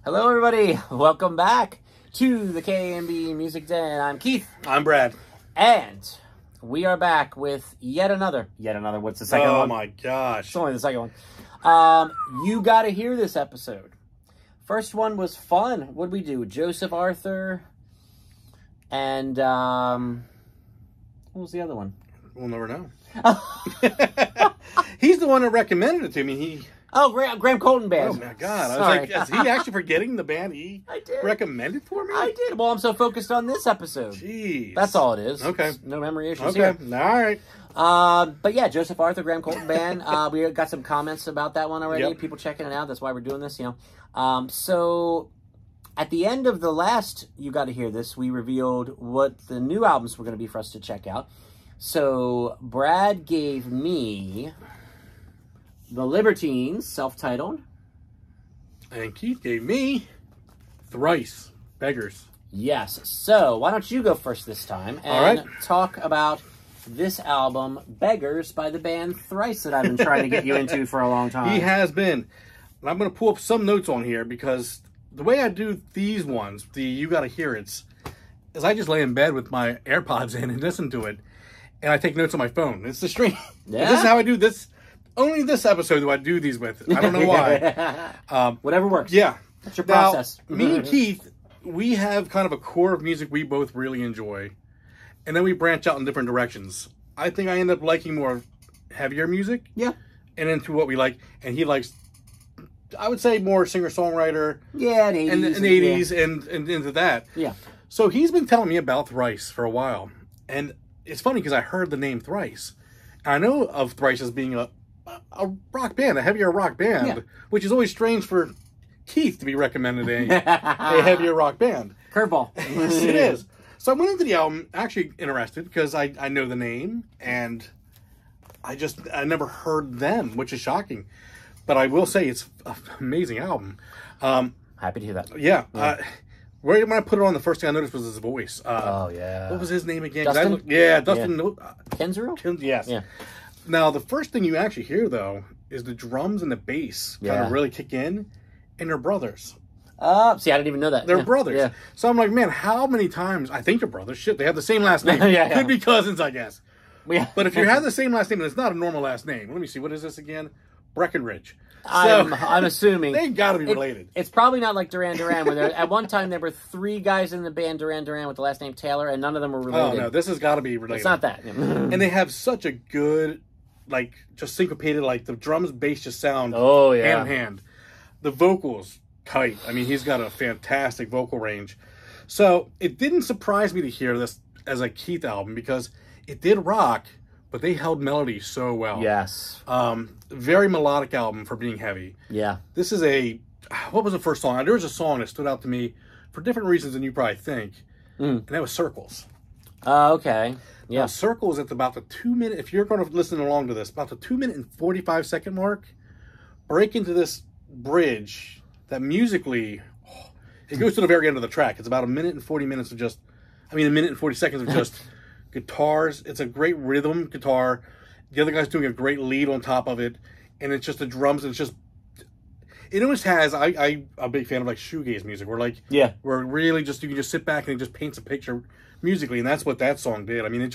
Hello, everybody. Welcome back to the K&B Music Den. I'm Keith. I'm Brad. And we are back with yet another. What's the second one? Oh, my gosh. It's only the second one. You got to hear this episode. First one was fun. What did we do? Joseph Arthur. And, what was the other one? We'll never know. He's the one that recommended it to me. Oh, Graham Colton Band. Oh, my God. I Sorry. was like, is he actually forgetting the band he recommended for me? I did. Well, I'm so focused on this episode. Jeez. That's all it is. Okay. No memory issues here. here. All right. But yeah, Joseph Arthur, Graham Colton Band. We got some comments about that one already. Yep. People checking it out. That's why we're doing this, So at the end of the last You Gotta Hear This, we revealed what the new albums were going to be for us to check out. So Brad gave me the Libertines, self-titled. And Keith gave me Thrice, Beggars. Yes. So why don't you go first this time and talk about this album, Beggars, by the band Thrice, that I've been trying to get you into for a long time. He has been. And I'm going to pull up some notes on here because the way I do these ones, the You Gotta Hear It's, is I just lay in bed with my AirPods in and listen to it. And I take notes on my phone. It's the stream. Yeah. This is how I do this. Only this episode do I do these with. I don't know why. Whatever works. Yeah. That's your process. Now, me and Keith, we have kind of a core of music we both really enjoy. And then we branch out in different directions. I think I end up liking more heavier music. Yeah. And into what we like. And he likes, I would say, more singer-songwriter. Yeah, and 80s. And 80s and into that. Yeah. So he's been telling me about Thrice for a while. And it's funny because I heard the name Thrice. I know of Thrice as being a rock band, a heavier rock band, which is always strange for Keith to be recommended a heavier rock band. Curveball. Yes, it is. So I went into the album actually interested because I know the name and I never heard them, which is shocking. But I will say it's an amazing album. Happy to hear that. Yeah. When I put it on, the first thing I noticed was his voice. Oh, yeah. What was his name again? Dustin? Dustin. Kenzero? Yes. Yeah. Now, the first thing you actually hear, though, is the drums and the bass kind of really kick in, and they're brothers. See, I didn't even know that. They're brothers. Yeah. So I'm like, man, how many times? I think they're brothers. Shit, they have the same last name. Could be cousins, I guess. Yeah. But if you have the same last name, and it's not a normal last name. Let me see. What is this again? Breckenridge. I'm assuming they got to be related. It's probably not like Duran Duran, where at one time there were 3 guys in the band Duran Duran with the last name Taylor, and none of them were related. Oh, no, this has got to be related. It's not that. And they have such a good, like, just syncopated, like, the drums, bass just sound hand in hand. The vocals, kite. I mean, he's got a fantastic vocal range. So, it didn't surprise me to hear this as a Keith album, because it did rock, but they held melody so well. Yes. Very melodic album for being heavy. Yeah. This is what was the first song? There was a song that stood out to me for different reasons than you probably think. And that was Circles. Okay. Yeah. Now, Circles at about the 2-minute, if you're going to listen along to this, about the 2-minute and 45-second mark, break into this bridge that musically, it goes to the very end of the track. It's about a minute and 40 minutes of just, a minute and 40 seconds of just guitars. It's a great rhythm guitar. The other guy's doing a great lead on top of it. And it's just the drums. And it's just, it always has, I'm a big fan of like shoegaze music. Where like, where really just, you can just sit back and it just paints a picture musically. And that's what that song did. I mean,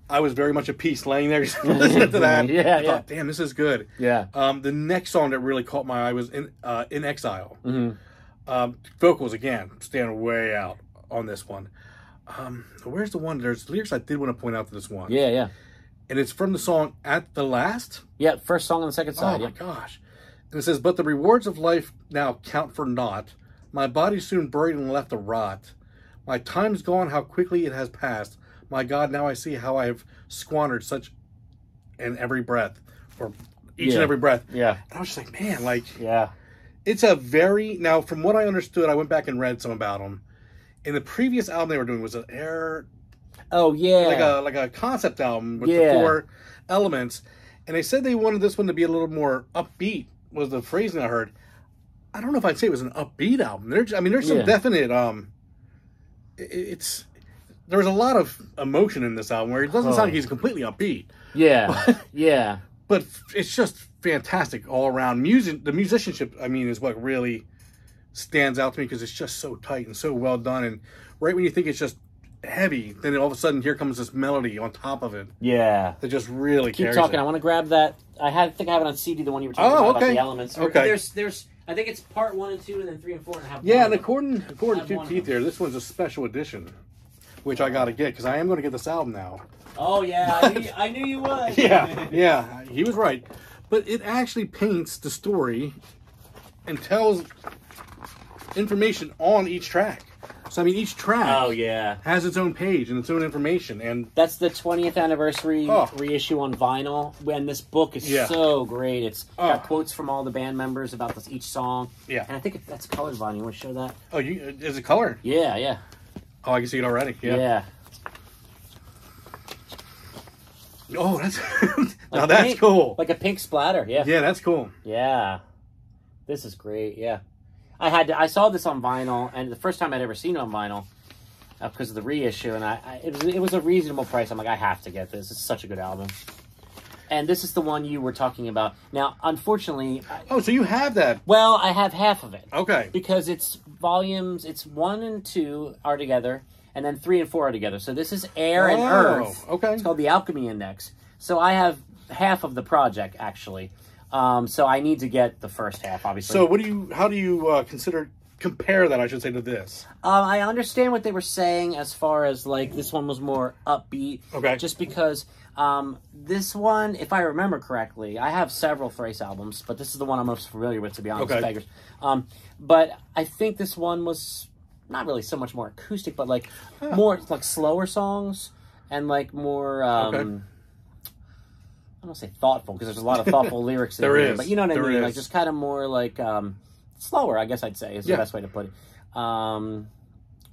I was very much at peace laying there just listening to that. I thought, damn, this is good. Yeah. The next song that really caught my eye was In Exile. Vocals, again, stand way out on this one. Where's the one? There's lyrics I did want to point out to this one. Yeah, yeah. And it's from the song At the Last. Yeah, first song on the second side. Oh, my gosh. And it says, but the rewards of life now count for naught. My body soon buried and left to rot. My time's gone, how quickly it has passed. My God, now I see how I have squandered such in every breath. Or each and every breath. Yeah. And I was just like, man, like... Yeah. It's a very... Now, from what I understood, I went back and read some about them. In the previous album they were doing was an air... Oh, yeah. Like a concept album with the 4 elements. And they said they wanted this one to be a little more upbeat, was the phrasing I heard. I don't know if I'd say it was an upbeat album. There's some definite... There was a lot of emotion in this album where it doesn't sound like he's completely upbeat. Yeah, yeah. But it's just fantastic all around. The musicianship, is what really stands out to me because it's just so tight and so well done. And right when you think it's just heavy, then all of a sudden here comes this melody on top of it. Yeah. That just really Keep carries talking. it. I want to grab that. I think I have it on CD, the one you were talking about the elements. Okay. There's I think it's part 1 and 2, and then 3 and 4. And I have yeah, and according to Keith here, this one's a special edition, which I got to get because I am going to get this album now. Oh yeah, I knew you would. Yeah, he was right. But it actually paints the story and tells information on each track. So I mean, each track has its own page and its own information, and that's the 20th anniversary reissue on vinyl. And this book is so great. It's got quotes from all the band members about each song. Yeah, and I think that's colored vinyl. You want to show that? Oh, is it colored? Yeah. Oh, I can see it already. Yeah. Oh, that's now that's cool. Like a pink splatter. Yeah. Yeah, that's cool. Yeah, this is great. Yeah. I saw this on vinyl, and the first time I'd ever seen it on vinyl because of the reissue, and it was a reasonable price. I'm like, I have to get this. It's such a good album. And this is the one you were talking about. Now, unfortunately... so you have that. Well, I have half of it. Okay. Because it's volumes, it's 1 and 2 are together, and then 3 and 4 are together. So this is Air and Earth. Okay. It's called the Alchemy Index. So I have half of the project, actually. So I need to get the first half, obviously. So how do you compare that, I should say, to this? I understand what they were saying as far as, like, this one was more upbeat. Okay. Just because this one, if I remember correctly, I have several Thrice albums, but this is the one I'm most familiar with, to be honest, Beggars. But I think this one was not really so much more acoustic, but, like, more, like, slower songs and, like, more... I don't say thoughtful because there's a lot of thoughtful lyrics in there, but you know what I mean. Like just kind of more like slower, I guess I'd say is the best way to put it, and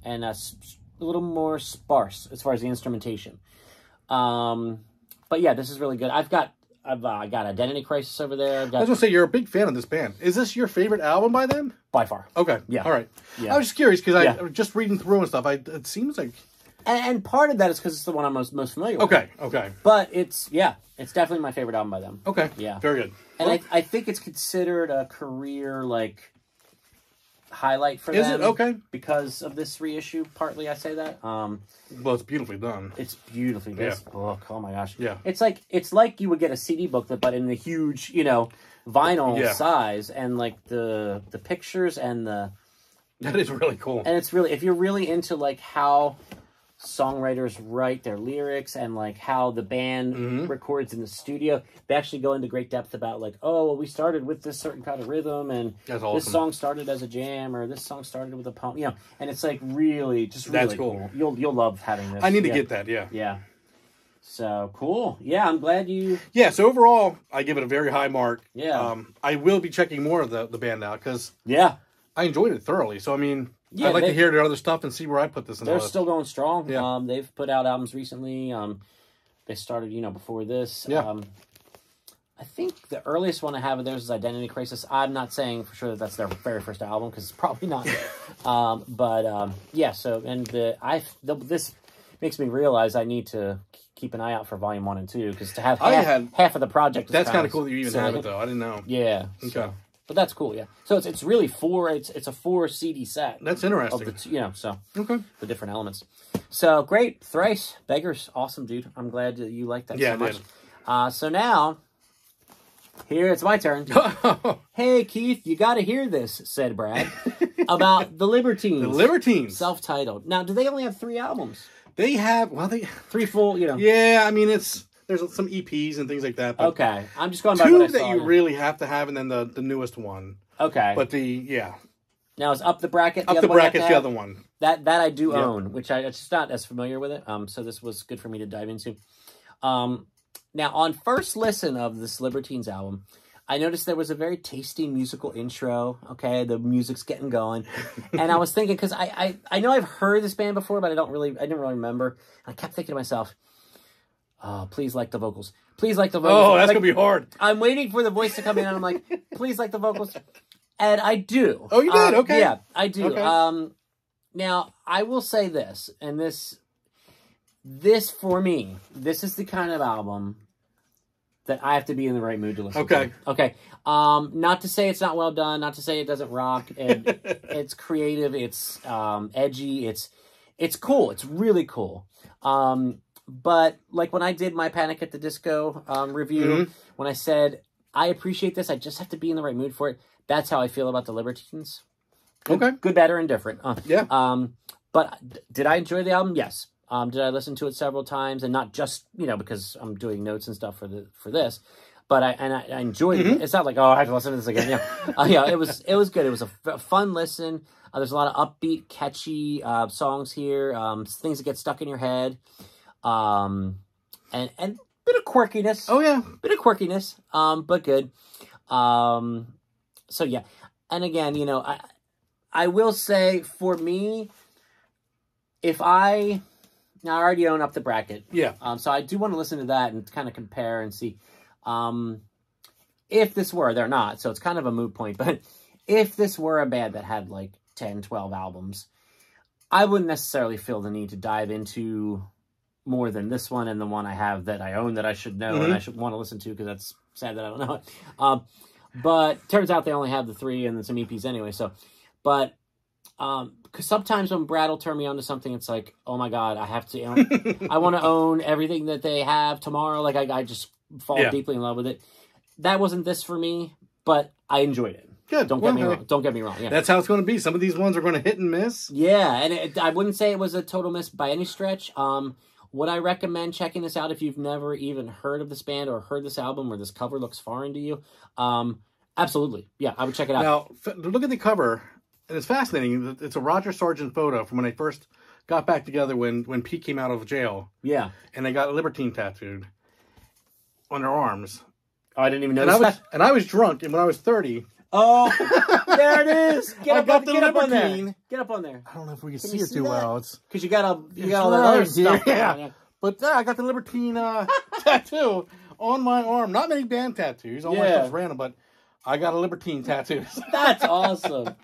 a little more sparse as far as the instrumentation. But yeah, this is really good. I got Identity Crisis over there. I was gonna say you're a big fan of this band. Is this your favorite album by them? By far. Okay. Yeah. All right. Yeah. I was just curious because I just reading through and stuff. It seems like. And part of that is because it's the one I'm most familiar with. Okay. But it's definitely my favorite album by them. Okay. Yeah. Very good. And I think it's considered a career, like, highlight for them. Is it? Okay. Because of this reissue, partly I say that. Well, it's beautifully done. It's beautifully done. This book, oh my gosh. Yeah. It's like you would get a CD booklet, but in the huge, vinyl size, and, like, the pictures and the... That is really cool. And it's really, if you're really into, like, how... songwriters write their lyrics and like how the band records in the studio, they actually go into great depth about like, we started with this certain kind of rhythm, and this song started as a jam, or this song started with a poem, and it's like really just really that's cool. You'll love having this. I need to get that. Yeah. So cool. Yeah, I'm glad you. Yeah. So overall, I give it a very high mark. Yeah. I will be checking more of the band out because I enjoyed it thoroughly. So I mean. Yeah, I'd like to hear their other stuff and see where I put this in the list. They're still going strong. Yeah. They've put out albums recently. They started, before this. Yeah. I think the earliest one I have of theirs is Identity Crisis. I'm not saying for sure that that's their very first album, because it's probably not. Yeah, so, and this makes me realize I need to keep an eye out for Volume 1 and 2, because to have half of the project is that's kind of cool that you even have it, though. I didn't know. Yeah. Okay. So. But that's cool, yeah. So it's really it's a 4 CD set. That's interesting. Of the okay, the different elements. So great, Thrice, Beggars, awesome, dude. I'm glad that you like that so much. So now, here it's my turn. Hey Keith, you got to hear this," said Brad, about the Libertines. The Libertines, self-titled. Now, do they only have 3 albums? They have 3 full. Yeah, I mean there's some EPs and things like that. But okay, I'm just going by 2 what I that saw you really have to have, and then the newest one. Okay, but now is Up the Bracket. Up the Bracket's the other one. That I do own, which I'm just not as familiar with it. So this was good for me to dive into. Now on first listen of this Libertines album, I noticed there was a very tasty musical intro. Okay, the music's getting going, and I was thinking, because I know I've heard this band before, but I didn't really remember. And I kept thinking to myself, "Oh, please like the vocals. Please like the vocals." Oh, that's going to be hard. I'm waiting for the voice to come in, and I'm like, "Please like the vocals." And I do. Oh, you did? Okay. Yeah, I do. Okay. Now, I will say this, and this for me, this is the kind of album that I have to be in the right mood to listen Okay. to. Okay. Not to say it's not well done, not to say it doesn't rock. It's creative, it's edgy, it's cool. It's really cool. But like when I did my Panic at the Disco review, when I said, I appreciate this, I just have to be in the right mood for it. That's how I feel about the Libertines. Good, bad, or indifferent. Yeah. But did I enjoy the album? Yes. Did I listen to it several times, and not just because I'm doing notes and stuff for this, but I enjoyed it. It's not like, oh, I have to listen to this again. Yeah, yeah. It was good. It was a fun listen. There's a lot of upbeat, catchy songs here. Things that get stuck in your head, and bit of quirkiness. Oh yeah, bit of quirkiness. But good. So yeah, and again, I will say for me, if I already own Up the Bracket. Yeah. So I do want to listen to that and kind of compare and see if this were, they're not, so it's kind of a moot point, but if this were a band that had like 10, 12 albums, I wouldn't necessarily feel the need to dive into more than this one and the one I have that I own that I should know and I should want to listen to, because that's sad that I don't know it. But turns out they only have the 3 and then some EPs anyway, so, but because sometimes when Brad will turn me on to something, it's like, oh my God, I have to, I want to own everything that they have tomorrow. Like I just fall deeply in love with it. That wasn't this for me, but I enjoyed it. Good. Don't get me wrong. Don't get me wrong. Yeah. That's how it's going to be. Some of these ones are going to hit and miss. Yeah, and I wouldn't say it was a total miss by any stretch. Would I recommend checking this out if you've never even heard of this band or heard this album or this cover looks foreign to you? Absolutely. Yeah, I would check it out. Now, look at the cover. And it's fascinating. It's a Roger Sargent photo from when they first got back together when Pete came out of jail. Yeah. And they got a Libertine tattooed on their arms. Oh, I didn't even notice that. And I was drunk, and when I was 30... Oh, there it is. Get up on there. Get up on there. I don't know if we can see it too well. Because you got all that other stuff. Yeah. But I got the Libertine tattoo on my arm. Not many band tattoos. All my stuff's random, but I got a Libertine tattoo. That's awesome.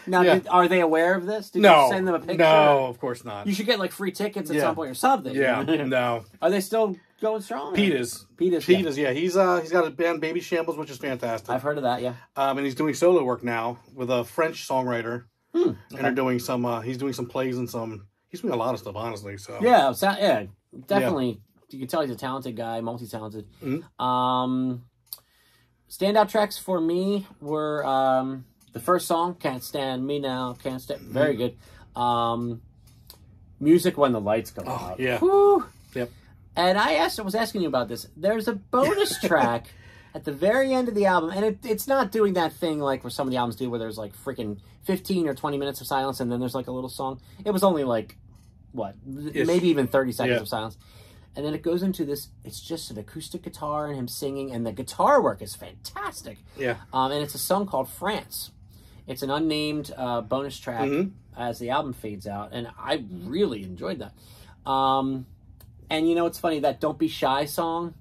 Now, are they aware of this? Did you send them a picture? No, of course not. You should get like free tickets at some point or something. Yeah, no. Are they still going strong? Pete is. Yeah. He's got a band, Baby Shambles, which is fantastic. I've heard of that. Yeah. And he's doing solo work now with a French songwriter. And they're doing some. He's doing some plays and some. He's doing a lot of stuff, honestly. So yeah, definitely. Yeah. You can tell he's a talented guy, multi-talented. Standout tracks for me were. The first song, Can't Stand Me Now, Can't Stand... Very good. Music When the Lights Go Out. Yeah. Woo. Yep. And I was asking you about this. There's a bonus track at the very end of the album, and it's not doing that thing like where some of the albums do where there's like freaking 15 or 20 minutes of silence and then there's like a little song. It was only like, maybe even 30 seconds of silence. And then it goes into this, it's just an acoustic guitar and him singing, and the guitar work is fantastic. Yeah. And it's a song called France. It's an unnamed bonus track as the album fades out, and I really enjoyed that. And it's funny, that Don't Be Shy song,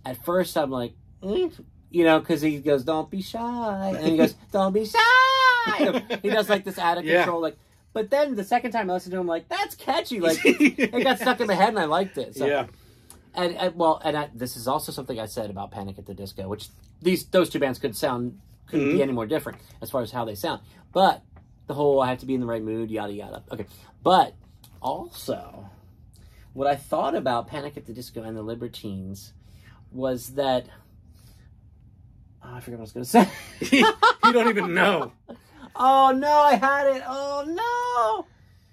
at first I'm like, because he goes, don't be shy, and he goes, don't be shy. He does like this out of control, like, but then the second time I listened to him, I'm like, that's catchy. Like, it got stuck in my head, and I liked it. So. Yeah. And this is also something I said about Panic at the Disco, which those two bands couldn't be any more different as far as how they sound. But the whole I have to be in the right mood, yada, yada. Okay. But also, what I thought about Panic at the Disco and the Libertines was that... Oh, I forgot what I was going to say. You don't even know. Oh, no, I had it. Oh, no.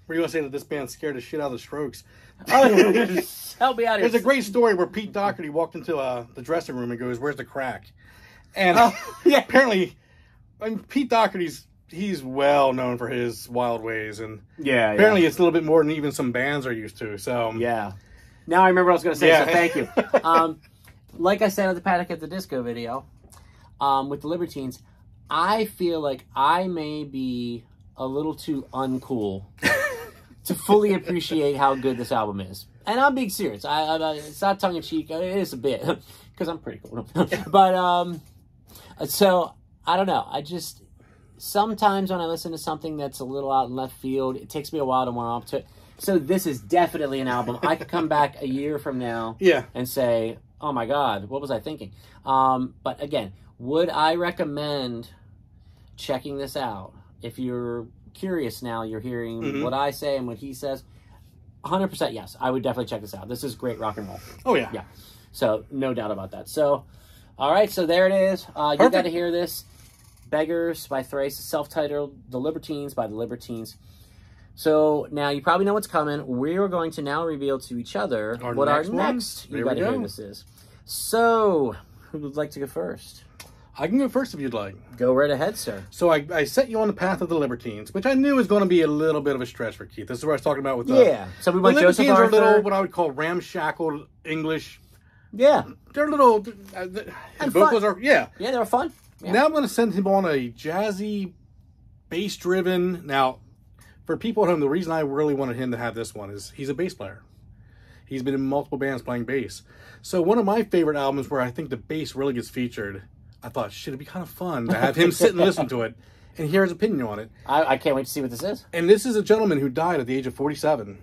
Were you going to say that this band scared the shit out of the Strokes? Oh, help me out here. There's a great story where Pete Doherty walked into the dressing room and goes, "Where's the crack?" And apparently, Pete Doherty's he's well known for his wild ways, and apparently it's a little bit more than even some bands are used to. So now I remember what I was going to say. So thank you. Like I said at the Panic at the Disco video, with the Libertines, I feel like I may be a little too uncool to fully appreciate how good this album is. And I'm being serious. It's not tongue-in-cheek. It is a bit, because I'm pretty cool. But, so, I don't know. I just, sometimes when I listen to something that's a little out in left field, it takes me a while to warm up to it. So this is definitely an album. I could come back a year from now and say, oh my God, what was I thinking? But again, would I recommend checking this out? If you're curious now, you're hearing what I say and what he says, 100% yes. I would definitely check this out. This is great rock and roll. Oh, yeah. Yeah. So, no doubt about that. So, all right, so there it is. You got to hear this. Beggars by Thrice, self-titled The Libertines by The Libertines. So, now you probably know what's coming. We're going to now reveal to each other what our next You Got to Hear This is. So, who would like to go first? I can go first if you'd like. Go right ahead, sir. So I set you on the path of the Libertines, which I knew was going to be a little bit of a stretch for Keith. This is what I was talking about with So we went the Joseph Libertines Arthur. are little, what I would call ramshackled English. Yeah. They're little. And vocals fun. are, yeah. Yeah, they were fun. Yeah. Now I'm going to send him on a jazzy, bass-driven. Now, for people at home, the reason I really wanted him to have this one is he's a bass player. He's been in multiple bands playing bass. So one of my favorite albums where I think the bass really gets featured, I thought, shit, it'd be kind of fun to have him sit and listen to it and hear his opinion on it. I can't wait to see what this is. And this is a gentleman who died at the age of 47.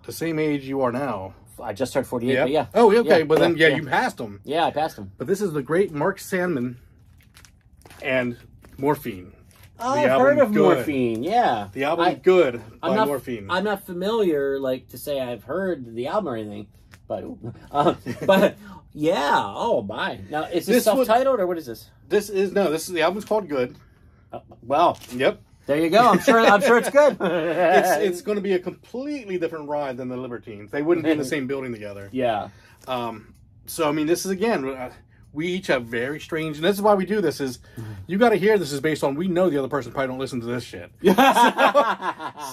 The same age you are now. I just turned 48, but yeah. Oh, okay, but then, you passed him. Yeah, I passed him. But this is the great Mark Sandman and Morphine. Oh, I've heard of Morphine, yeah. The album Good by Morphine. I'm not familiar, like, to say I've heard the album or anything, but yeah, oh my. Now, is this self-titled, or what is this? The album's called Good. Well, yep. There you go. I'm sure it's good. It's going to be a completely different ride than the Libertines. They wouldn't be in the same building together. Yeah. So I mean, this is again, we each have very strange, and this is why we do this. Is you got to hear this is based on we know the other person probably don't listen to this shit.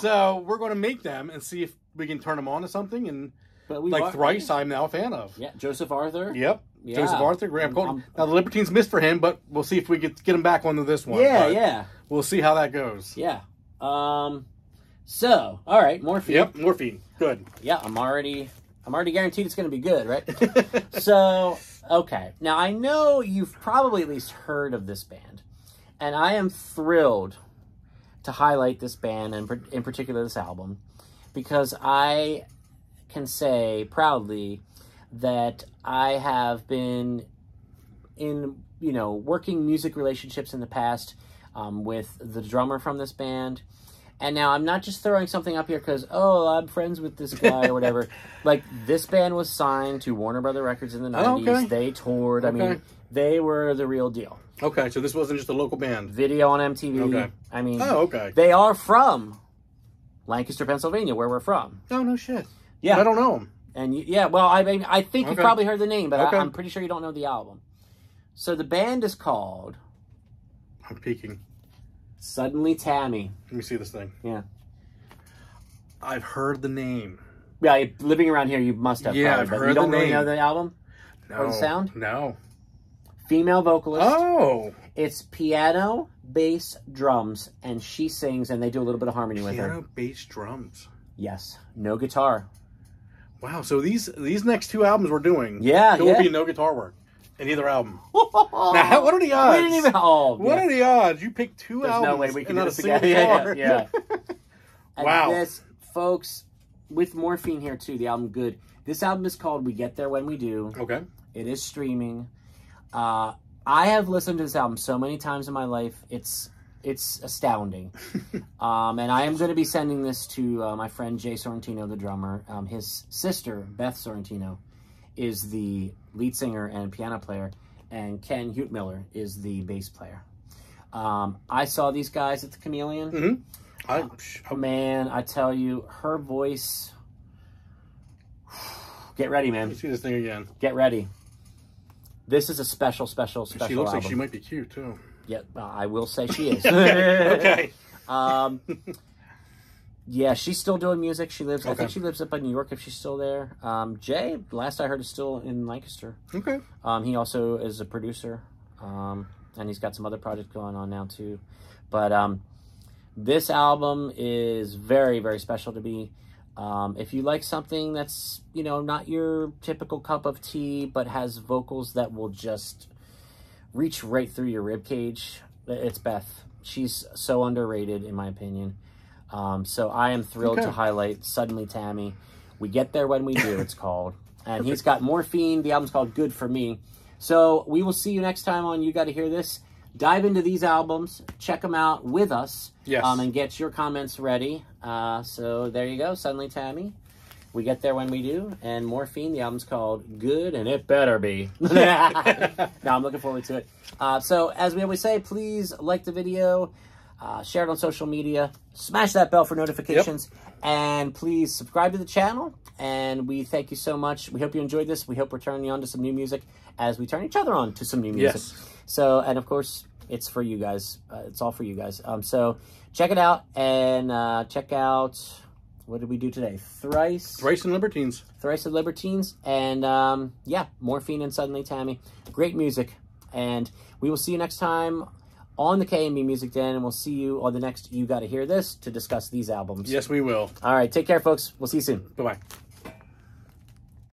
So we're going to make them and see if we can turn them on to something. And like Thrice, I'm now a fan of. Yeah, Joseph Arthur. Yep. Yeah. Joseph Arthur, Graham Colton. Now the Libertines missed for him, but we'll see if we get him back onto this one. Yeah, yeah. We'll see how that goes. Yeah. So, all right, Morphine. Yep, Morphine. Good. Yeah, I'm already guaranteed it's going to be good, right? So, okay. Now, I know you've probably at least heard of this band, and I am thrilled to highlight this band, and in particular this album, because I can say proudly that I have been in, working music relationships in the past with the drummer from this band. And now I'm not just throwing something up here because, I'm friends with this guy or whatever. Like, this band was signed to Warner Brother Records in the 90s. Oh, okay. They toured. Okay. I mean, they were the real deal. Okay, so this wasn't just a local band. Video on MTV. Okay. I mean, okay. They are from Lancaster, Pennsylvania, where we're from. Oh, no shit. Yeah. I don't know them. And I mean, I think you probably heard the name, but I'm pretty sure you don't know the album. So the band is called... I'm peeking. Suddenly Tammy. Let me see this thing. Yeah. I've heard the name. Yeah, living around here, you must have. Yeah, I've heard the name. You don't really know the album? No. Or the sound? No. Female vocalist. Oh. It's piano, bass, drums, and she sings, and they do a little bit of harmony with her. Piano, bass, drums. Yes. No guitar. Wow, so these next two albums we're doing, there will be no guitar work in either album. Now, what are the odds? We didn't even. What are the odds? You picked two albums. There's no way we can do this together. Yeah. Wow. And this, folks, with Morphine here too, the album Good. This album is called We Get There When We Do. Okay. It is streaming. I have listened to this album so many times in my life. It's astounding. And I am going to be sending this to my friend Jay Sorrentino, the drummer. His sister, Beth Sorrentino, is the lead singer and piano player, and Ken Huetmiller is the bass player. I saw these guys at the Chameleon. Mm-hmm. Man, I tell you, her voice... Get ready, man. Let me see this thing again. Get ready. This is a special She looks album. like she might be cute, too. Yeah, I will say she is. Okay. Yeah, she's still doing music. She lives. I think she lives up in New York if she's still there. Jay, last I heard, is still in Lancaster. Okay. He also is a producer, and he's got some other projects going on now too. But this album is very, very special to me. If you like something that's not your typical cup of tea, but has vocals that will just reach right through your ribcage, it's Beth. She's so underrated, in my opinion. So I am thrilled to highlight Suddenly Tammy. We Get There When We Do, it's called. And he's got Morphine. The album's called Good For Me. So we will see you next time on You Gotta Hear This. Dive into these albums. Check them out with us. Yes. And get your comments ready. So there you go. Suddenly Tammy. We get there when we do. And Morphine, the album's called Good, and it better be. No, I'm looking forward to it. So as we always say, please like the video. Share it on social media. Smash that bell for notifications. Yep. And please subscribe to the channel. And we thank you so much. We hope you enjoyed this. We hope we're turning you on to some new music as we turn each other on to some new music. Yes. So, and of course, it's for you guys. It's all for you guys. So check it out and check out, what did we do today? Thrice. Thrice and Libertines. Thrice and Libertines. And yeah, Morphine and Suddenly Tammy. Great music. And we will see you next time on the KMB Music Den, and we'll see you on the next You Gotta Hear This to discuss these albums. Yes, we will. All right, take care, folks. We'll see you soon. Bye-bye.